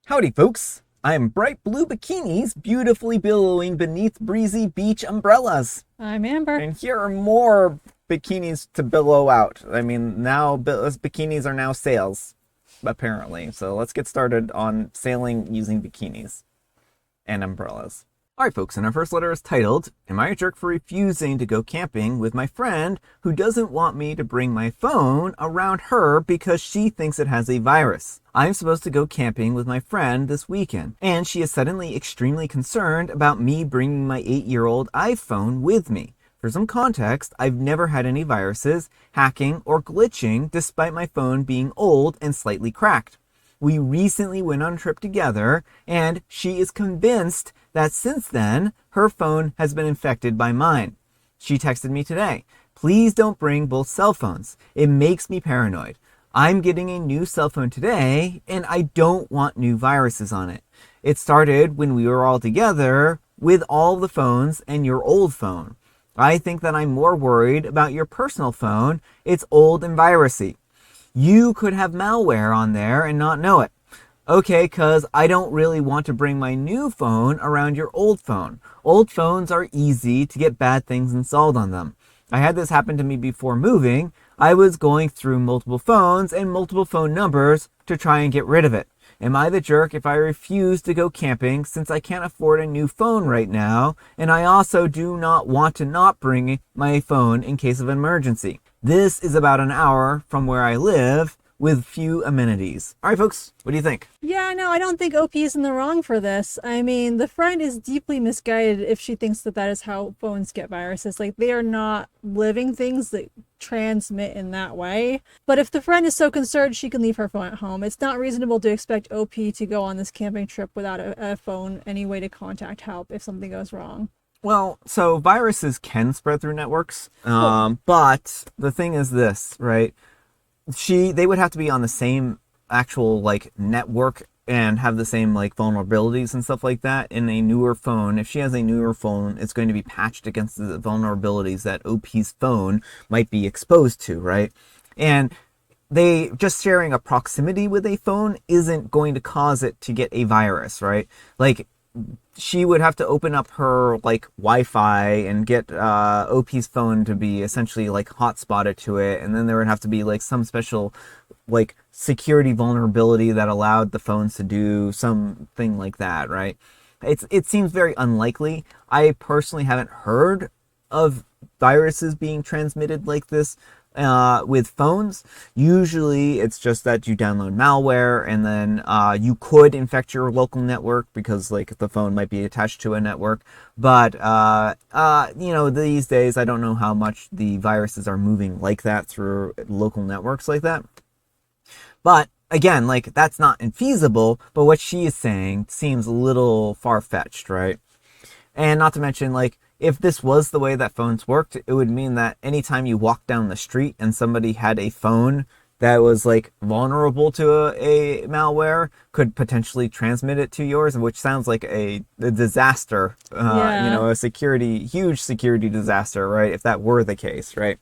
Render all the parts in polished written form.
Howdy, folks. I am bright blue bikinis beautifully billowing beneath breezy beach umbrellas. I'm Amber. And here are more bikinis to billow out. I mean, now bikinis are now sails, apparently. So let's get started on sailing using bikinis and umbrellas. All right, folks, and our first letter is titled, Am I a jerk for refusing to go camping with my friend who doesn't want me to bring my phone around her because she thinks it has a virus? I'm supposed to go camping with my friend this weekend, and she is suddenly extremely concerned about me bringing my 8-year-old iPhone with me. For some context, I've never had any viruses, hacking, or glitching despite my phone being old and slightly cracked. We recently went on a trip together, and she is convinced that since then, her phone has been infected by mine. She texted me today, please don't bring both cell phones. It makes me paranoid. I'm getting a new cell phone today, and I don't want new viruses on it. It started when we were all together with all the phones and your old phone. I think that I'm more worried about your personal phone. It's old and virusy. You could have malware on there and not know it. Okay, cause I don't really want to bring my new phone around your old phone. Old phones are easy to get bad things installed on them. I had this happen to me before moving. I was going through multiple phones and multiple phone numbers to try and get rid of it. Am I the jerk if I refuse to go camping since I can't afford a new phone right now, and I also do not want to not bring my phone in case of an emergency? This is about an hour from where I live with few amenities. All right, folks, what do you think? Yeah, no, I don't think OP is in the wrong for this. I mean, the friend is deeply misguided if she thinks that that is how phones get viruses. Like, they are not living things that transmit in that way. But if the friend is so concerned, she can leave her phone at home. It's not reasonable to expect OP to go on this camping trip without a phone, any way to contact help if something goes wrong. Well, so viruses can spread through networks, but the thing is this, right? They would have to be on the same actual like network and have the same like vulnerabilities and stuff like that in a newer phone. If she has a newer phone, it's going to be patched against the vulnerabilities that OP's phone might be exposed to, right? And they just sharing a proximity with a phone isn't going to cause it to get a virus, right? Like, she would have to open up her like Wi-Fi and get OP's phone to be essentially like hotspotted to it, and then there would have to be like some special like security vulnerability that allowed the phones to do something like that, right? It seems very unlikely. I personally haven't heard of viruses being transmitted like this with phones. Usually it's just that you download malware, and then you could infect your local network because like the phone might be attached to a network. But these days I don't know how much the viruses are moving like that through local networks like that. But again, like, that's not infeasible, but what she is saying seems a little far-fetched, right? And not to mention, like, if this was the way that phones worked, it would mean that anytime you walk down the street and somebody had a phone that was like vulnerable to a malware, could potentially transmit it to yours, which sounds like a disaster, Yeah. a huge security disaster, right? If that were the case, right?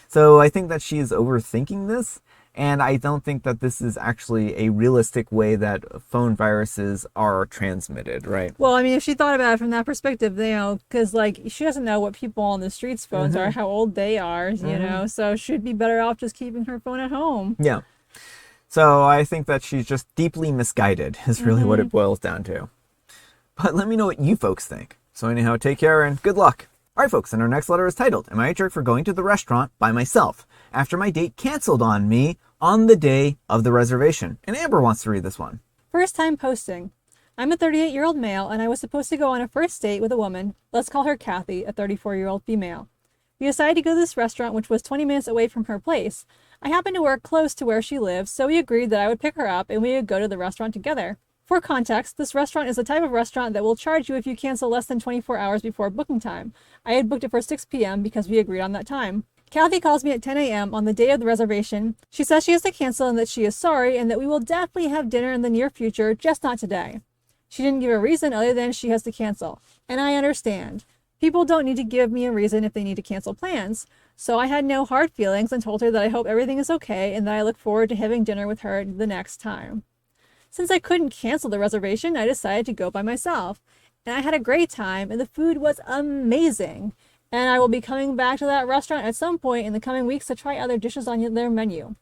So I think that she is overthinking this. And I don't think that this is actually a realistic way that phone viruses are transmitted, right? Well, I mean, if she thought about it from that perspective, because like she doesn't know what people on the streets' phones are, how old they are, so she'd be better off just keeping her phone at home. Yeah. So I think that she's just deeply misguided is really what it boils down to. But let me know what you folks think. So anyhow, take care and good luck. All right, folks, and our next letter is titled, Am I a jerk for going to the restaurant by myself after my date canceled on me on the day of the reservation? And Amber wants to read this one. First time posting. I'm a 38-year-old male, and I was supposed to go on a first date with a woman, let's call her Kathy, a 34-year-old female. We decided to go to this restaurant, which was 20 minutes away from her place. I happened to work close to where she lives, so we agreed that I would pick her up and we would go to the restaurant together. For context, this restaurant is the type of restaurant that will charge you if you cancel less than 24 hours before booking time. I had booked it for 6 p.m. because we agreed on that time. Kathy calls me at 10 a.m. on the day of the reservation. She says she has to cancel and that she is sorry and that we will definitely have dinner in the near future, just not today. She didn't give a reason other than she has to cancel. And I understand. People don't need to give me a reason if they need to cancel plans. So I had no hard feelings and told her that I hope everything is okay and that I look forward to having dinner with her the next time. Since I couldn't cancel the reservation, I decided to go by myself. And I had a great time, and the food was amazing. And I will be coming back to that restaurant at some point in the coming weeks to try other dishes on their menu.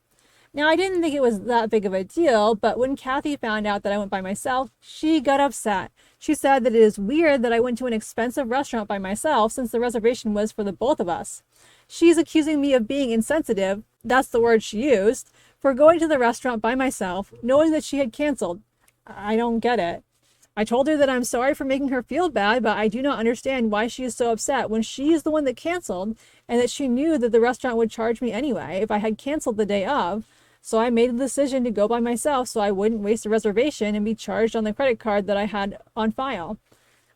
Now, I didn't think it was that big of a deal, but when Kathy found out that I went by myself, she got upset. She said that it is weird that I went to an expensive restaurant by myself since the reservation was for the both of us. She's accusing me of being insensitive, that's the word she used, for going to the restaurant by myself, knowing that she had canceled. I don't get it. I told her that I'm sorry for making her feel bad, but I do not understand why she is so upset when she is the one that canceled and that she knew that the restaurant would charge me anyway if I had canceled the day of. So I made the decision to go by myself so I wouldn't waste a reservation and be charged on the credit card that I had on file.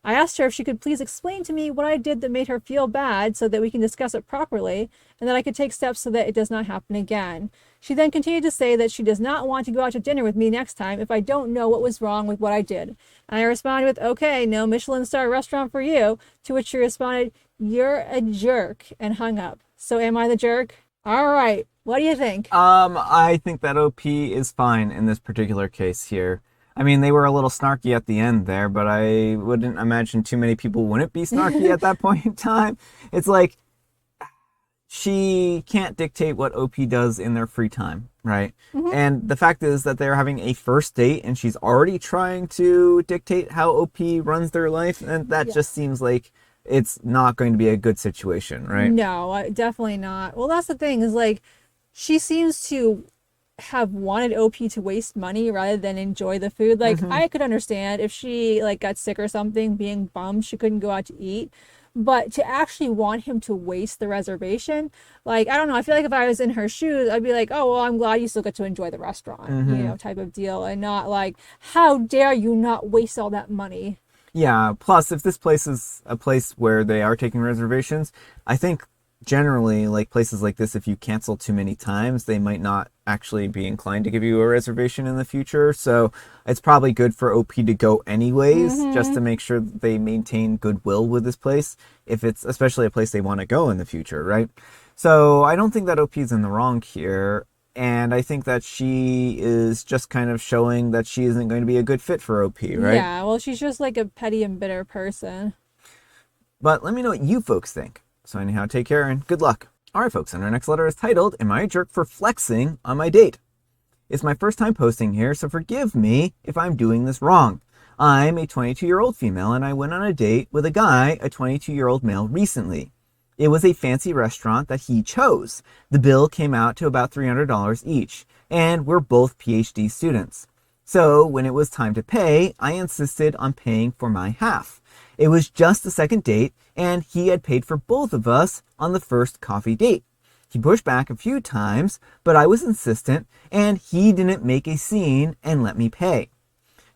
I asked her if she could please explain to me what I did that made her feel bad so that we can discuss it properly and that I could take steps so that it does not happen again. She then continued to say that she does not want to go out to dinner with me next time if I don't know what was wrong with what I did. And I responded with, okay, no Michelin star restaurant for you, to which she responded, you're a jerk, and hung up. So am I the jerk? All right. What do you think? I think that OP is fine in this particular case here. I mean, they were a little snarky at the end there, but I wouldn't imagine too many people wouldn't be snarky at that point in time. It's like, she can't dictate what OP does in their free time, right? Mm-hmm. And the fact is that they're having a first date and she's already trying to dictate how OP runs their life, and that just seems like it's not going to be a good situation, right? No, definitely not. Well, that's the thing is like, she seems to have wanted OP to waste money rather than enjoy the food. Like, I could understand if she like got sick or something, being bummed she couldn't go out to eat. But to actually want him to waste the reservation, like, I don't know. I feel like if I was in her shoes, I'd be like, oh, well, I'm glad you still get to enjoy the restaurant, you know, type of deal. And not like, how dare you not waste all that money? Yeah. Plus, if this place is a place where they are taking reservations, I think generally, like places like this, if you cancel too many times, they might not actually be inclined to give you a reservation in the future. So it's probably good for OP to go anyways, just to make sure that they maintain goodwill with this place, if it's especially a place they want to go in the future, right? So I don't think that OP is in the wrong here. And I think that she is just kind of showing that she isn't going to be a good fit for OP, right? Yeah, well, she's just like a petty and bitter person. But let me know what you folks think. So anyhow, take care and good luck. All right, folks, and our next letter is titled, Am I a Jerk for Flexing on My Date? It's my first time posting here, so forgive me if I'm doing this wrong. I'm a 22-year-old female, and I went on a date with a guy, a 22-year-old male, recently. It was a fancy restaurant that he chose. The bill came out to about $300 each, and we're both PhD students. So when it was time to pay, I insisted on paying for my half. It was just the second date, and he had paid for both of us on the first coffee date. He pushed back a few times, but I was insistent, and he didn't make a scene and let me pay.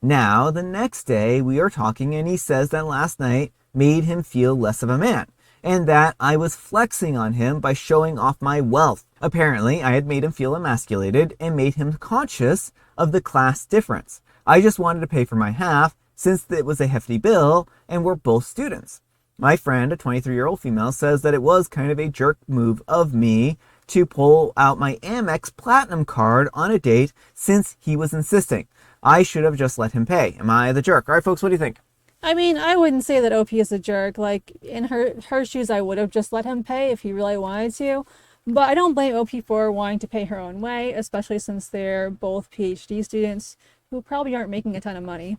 Now, the next day, we are talking, and he says that last night made him feel less of a man, and that I was flexing on him by showing off my wealth. Apparently, I had made him feel emasculated and made him conscious of the class difference. I just wanted to pay for my half, since it was a hefty bill and we're both students. My friend, a 23-year-old female, says that it was kind of a jerk move of me to pull out my Amex Platinum card on a date since he was insisting. I should have just let him pay. Am I the jerk? All right, folks, what do you think? I mean, I wouldn't say that OP is a jerk. Like, in her shoes, I would have just let him pay if he really wanted to. But I don't blame OP for wanting to pay her own way, especially since they're both PhD students who probably aren't making a ton of money.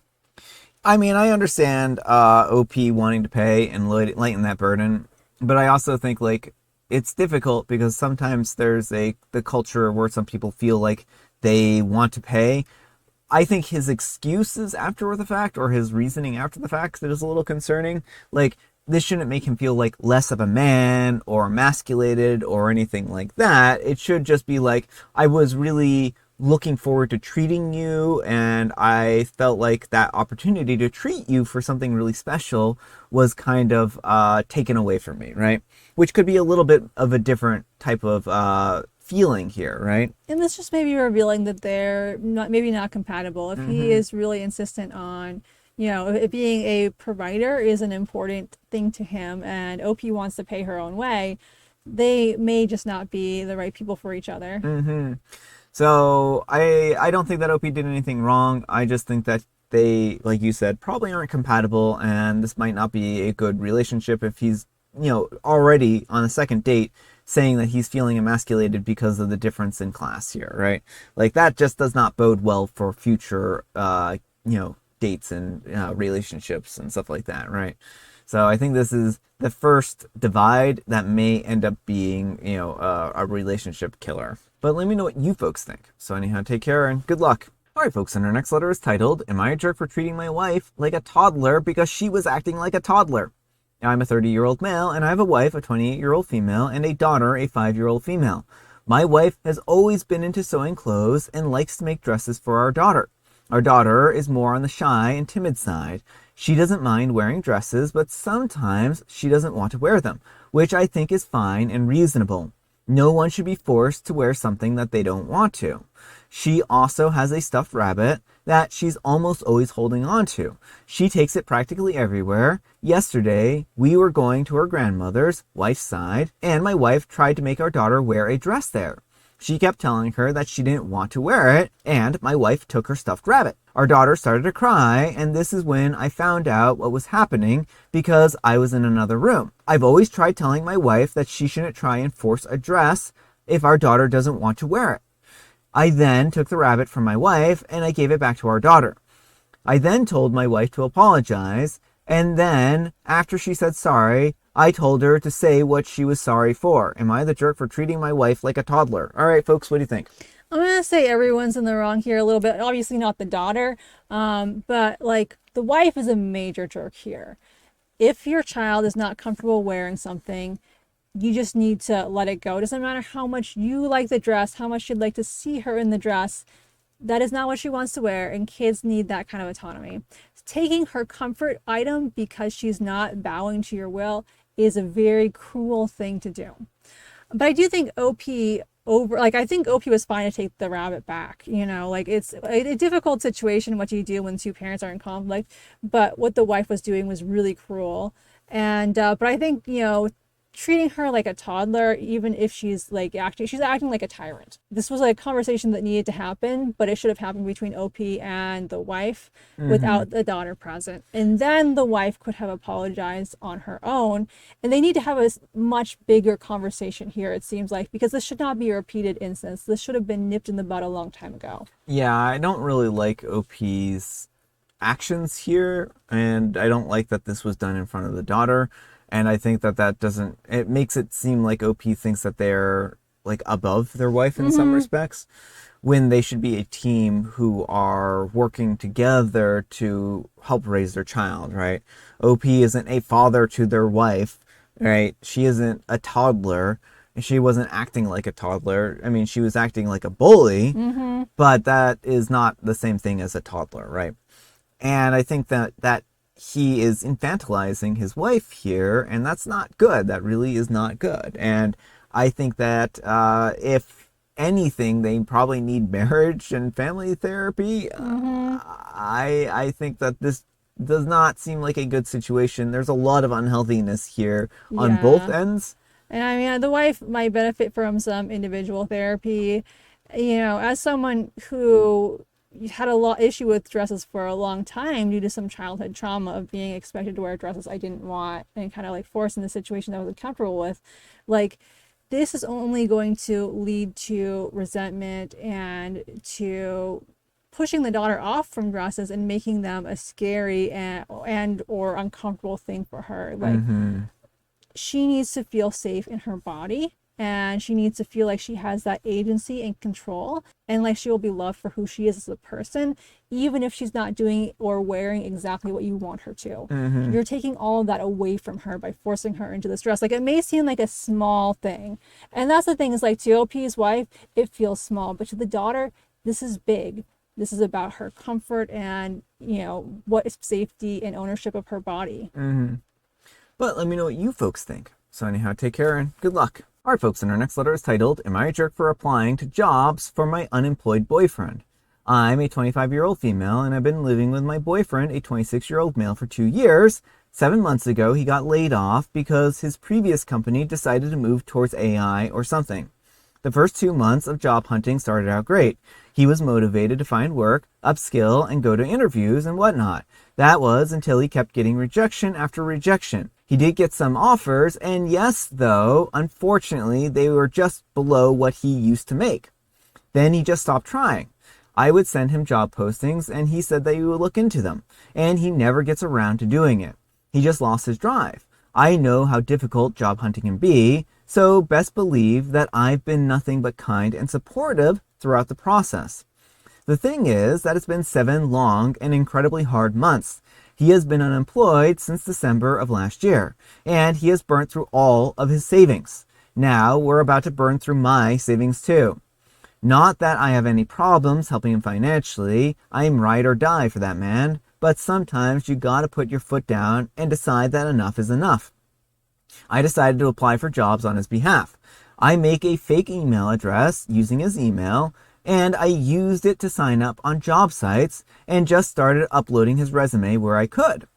I mean, I understand OP wanting to pay and lighten that burden, but I also think, like, it's difficult because sometimes there's the culture where some people feel like they want to pay. I think his excuses after the fact, or his reasoning after the fact, that is a little concerning. Like, this shouldn't make him feel like less of a man or emasculated or anything like that. It should just be like, I was really looking forward to treating you, and I felt like that opportunity to treat you for something really special was kind of taken away from me, right? Which could be a little bit of a different type of feeling here, right? And this just may be revealing that they're maybe not compatible. If he is really insistent on, you know, if being a provider is an important thing to him and OP wants to pay her own way, they may just not be the right people for each other. So I don't think that OP did anything wrong. I just think that they, like you said, probably aren't compatible, and this might not be a good relationship if he's, already on a second date saying that he's feeling emasculated because of the difference in class here, right? Like that just does not bode well for future, dates and relationships and stuff like that, right? So I think this is the first divide that may end up being, a relationship killer. But let me know what you folks think. So anyhow, take care and good luck. All right, folks, and our next letter is titled, Am I a jerk for treating my wife like a toddler because she was acting like a toddler? I'm a 30-year-old male, and I have a wife, a 28-year-old female, and a daughter, a 5-year-old female. My wife has always been into sewing clothes and likes to make dresses for our daughter. Our daughter is more on the shy and timid side. She doesn't mind wearing dresses, but sometimes she doesn't want to wear them, which I think is fine and reasonable. No one should be forced to wear something that they don't want to. She also has a stuffed rabbit that she's almost always holding on to. She takes it practically everywhere. Yesterday, we were going to her grandmother's, wife's side, and my wife tried to make our daughter wear a dress there. She kept telling her that she didn't want to wear it, and my wife took her stuffed rabbit. Our daughter started to cry, and this is when I found out what was happening because I was in another room. I've always tried telling my wife that she shouldn't try and force a dress if our daughter doesn't want to wear it. I then took the rabbit from my wife, and I gave it back to our daughter. I then told my wife to apologize, and then, after she said sorry, I told her to say what she was sorry for. Am I the jerk for treating my wife like a toddler? All right, folks, what do you think? I'm going to say everyone's in the wrong here a little bit. Obviously not the daughter, but like the wife is a major jerk here. If your child is not comfortable wearing something, you just need to let it go. It doesn't matter how much you like the dress, how much you'd like to see her in the dress. That is not what she wants to wear, and kids need that kind of autonomy. Taking her comfort item because she's not bowing to your will is a very cruel thing to do. But I do think I think OP was fine to take the rabbit back. It's a difficult situation what you do when two parents are in conflict, but what the wife was doing was really cruel. And but I think, treating her like a toddler, even if she's acting like a tyrant. This was a conversation that needed to happen, but it should have happened between OP and the wife without the daughter present. And then the wife could have apologized on her own. And they need to have a much bigger conversation here, it seems like, because this should not be a repeated instance. This should have been nipped in the bud a long time ago. Yeah, I don't really like OP's actions here, and I don't like that this was done in front of the daughter. And I think it makes it seem like OP thinks that they're like above their wife in some respects, when they should be a team who are working together to help raise their child, right? OP isn't a father to their wife, right? She isn't a toddler. She wasn't acting like a toddler. I mean, she was acting like a bully, but that is not the same thing as a toddler, right? And I think that he is infantilizing his wife here, and that's not good. That really is not good. And I think that if anything, they probably need marriage and family therapy. I think that this does not seem like a good situation. There's a lot of unhealthiness here on both ends. And I mean, the wife might benefit from some individual therapy. As someone who had a issue with dresses for a long time due to some childhood trauma of being expected to wear dresses I didn't want and kind of like forced in the situation that I wasn't comfortable with, like, this is only going to lead to resentment and to pushing the daughter off from dresses and making them a scary and or uncomfortable thing for her. Like, she needs to feel safe in her body, and she needs to feel like she has that agency and control, and like she will be loved for who she is as a person, even if she's not doing or wearing exactly what you want her to. You're taking all of that away from her by forcing her into this dress. Like, it may seem like a small thing, and that's the thing, is like, to OP's wife, it feels small, but to the daughter, this is big. This is about her comfort and, what is safety and ownership of her body. But let me know what you folks think. So anyhow, take care and good luck. All right, folks, and our next letter is titled, Am I a jerk for applying to jobs for my unemployed boyfriend? I'm a 25-year-old female, and I've been living with my boyfriend, a 26-year-old male, for 2 years. 7 months ago, he got laid off because his previous company decided to move towards AI or something. The first 2 months of job hunting started out great. He was motivated to find work, upskill, and go to interviews and whatnot. That was until he kept getting rejection after rejection. He did get some offers, and yes, though, unfortunately, they were just below what he used to make. Then he just stopped trying. I would send him job postings, and he said that he would look into them, and he never gets around to doing it. He just lost his drive. I know how difficult job hunting can be, so best believe that I've been nothing but kind and supportive throughout the process. The thing is that it's been 7 long and incredibly hard months. He has been unemployed since December of last year, and he has burnt through all of his savings. Now we're about to burn through my savings too. Not that I have any problems helping him financially, I'm ride or die for that man, but sometimes you gotta put your foot down and decide that enough is enough. I decided to apply for jobs on his behalf. I make a fake email address using his email, and I used it to sign up on job sites and just started uploading his resume where I could.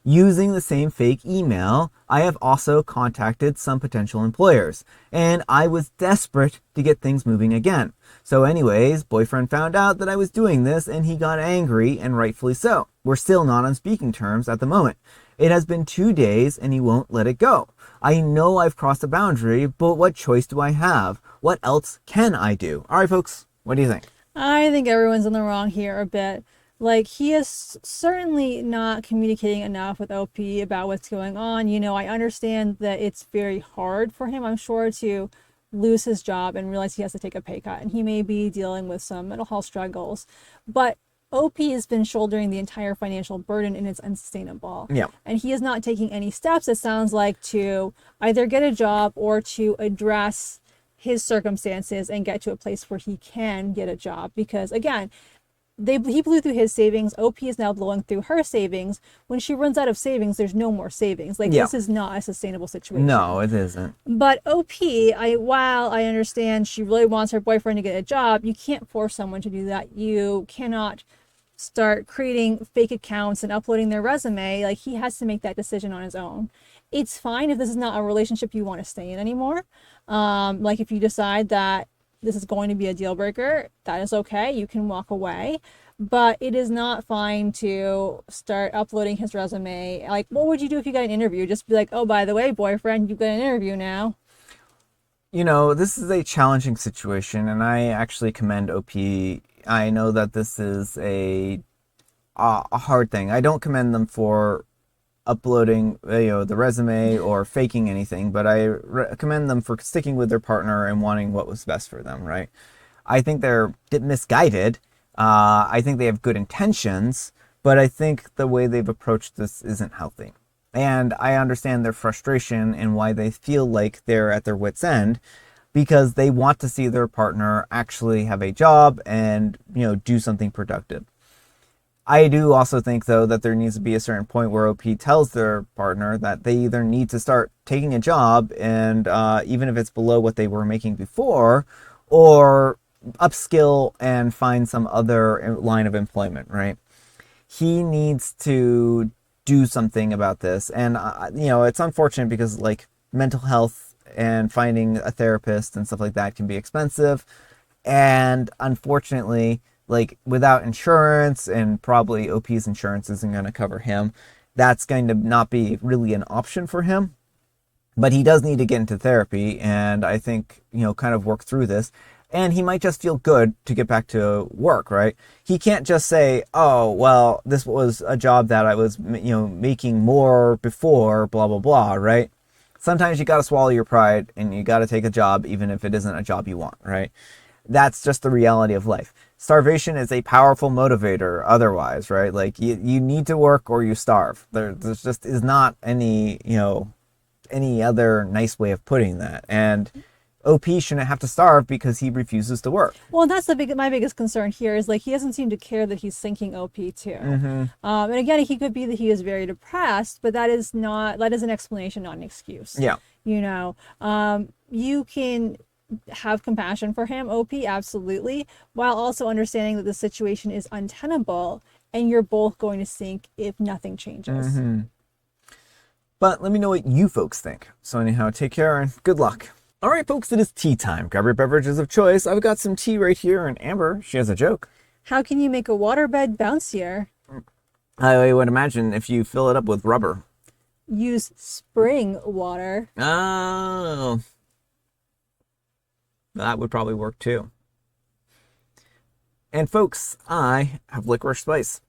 Using the same fake email, I have also contacted some potential employers, and I was desperate to get things moving again. So anyways, boyfriend found out that I was doing this and he got angry, and rightfully so. We're still not on speaking terms at the moment. It has been 2 days and he won't let it go. I know I've crossed a boundary, but what choice do I have? What else can I do? All right, folks, what do you think? I think everyone's in the wrong here a bit. Like, he is certainly not communicating enough with OP about what's going on. You know, I understand that it's very hard for him, I'm sure, to lose his job and realize he has to take a pay cut. And he may be dealing with some mental health struggles. But OP has been shouldering the entire financial burden, and it's unsustainable. Yeah. And he is not taking any steps, it sounds like, to either get a job or to address his circumstances and get to a place where he can get a job. Because again, he blew through his savings. OP is now blowing through her savings. When she runs out of savings, there's no more savings. Like, Yeah. this is not a sustainable situation. No, it isn't. But OP, while I understand she really wants her boyfriend to get a job, you can't force someone to do that. You cannot start creating fake accounts and uploading their resume. Like, he has to make that decision on his own. It's fine if this is not a relationship you want to stay in anymore. Like, if you decide that this is going to be a deal breaker, that is okay. You can walk away. But it is not fine to start uploading his resume. Like, what would you do if you got an interview? Just be like, oh, by the way, boyfriend, you got an interview now. You know, this is a challenging situation, and I actually commend OP. I know that this is a hard thing. I don't commend them for uploading, the resume or faking anything, but I commend them for sticking with their partner and wanting what was best for them, right? I think they're misguided. I think they have good intentions, but I think the way they've approached this isn't healthy. And I understand their frustration and why they feel like they're at their wits' end, because they want to see their partner actually have a job and, do something productive. I do also think, though, that there needs to be a certain point where OP tells their partner that they either need to start taking a job, and even if it's below what they were making before, or upskill and find some other line of employment, right? He needs to do something about this. And, it's unfortunate because, like, mental health and finding a therapist and stuff like that can be expensive. And unfortunately, like, without insurance, and probably OP's insurance isn't going to cover him, that's going to not be really an option for him. But he does need to get into therapy, and I think, kind of work through this. And he might just feel good to get back to work, right? He can't just say, oh, well, this was a job that I was, making more before, blah, blah, blah, right? Sometimes you got to swallow your pride and you got to take a job even if it isn't a job you want, right? That's just the reality of life. Starvation is a powerful motivator otherwise, right? Like, you need to work or you starve. There's just is not any, any other nice way of putting that. And OP shouldn't have to starve because he refuses to work. Well, that's my biggest concern here is, like, he doesn't seem to care that he's sinking OP too. Mm-hmm. And again, he could be that he is very depressed, but that is an explanation, not an excuse. Yeah. You can have compassion for him, OP, absolutely, while also understanding that the situation is untenable and you're both going to sink if nothing changes. Mm-hmm. But let me know what you folks think. So anyhow, take care and good luck. All right, folks, it is tea time. Grab your beverages of choice. I've got some tea right here, and Amber, she has a joke. How can you make a waterbed bouncier? I would imagine if you fill it up with rubber. Use spring water. Oh, that would probably work too. And folks, I have licorice spice.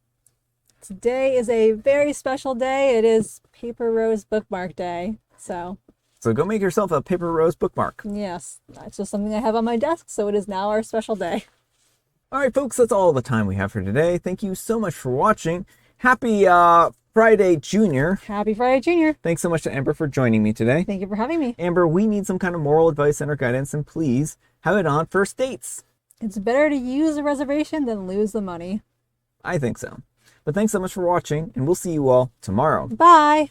Today is a very special day. It is Paper Rose Bookmark Day. So go make yourself a paper rose bookmark. yes, that's just something I have on my desk. So it is now our special day. All right, folks, that's all the time we have for today. Thank you so much for watching. Happy Friday, Junior. Happy Friday, Junior. Thanks so much to Amber for joining me today. Thank you for having me. Amber, we need some kind of moral advice and or guidance, and please have it on first dates. It's better to use a reservation than lose the money. I think so. But thanks so much for watching, and we'll see you all tomorrow. Bye.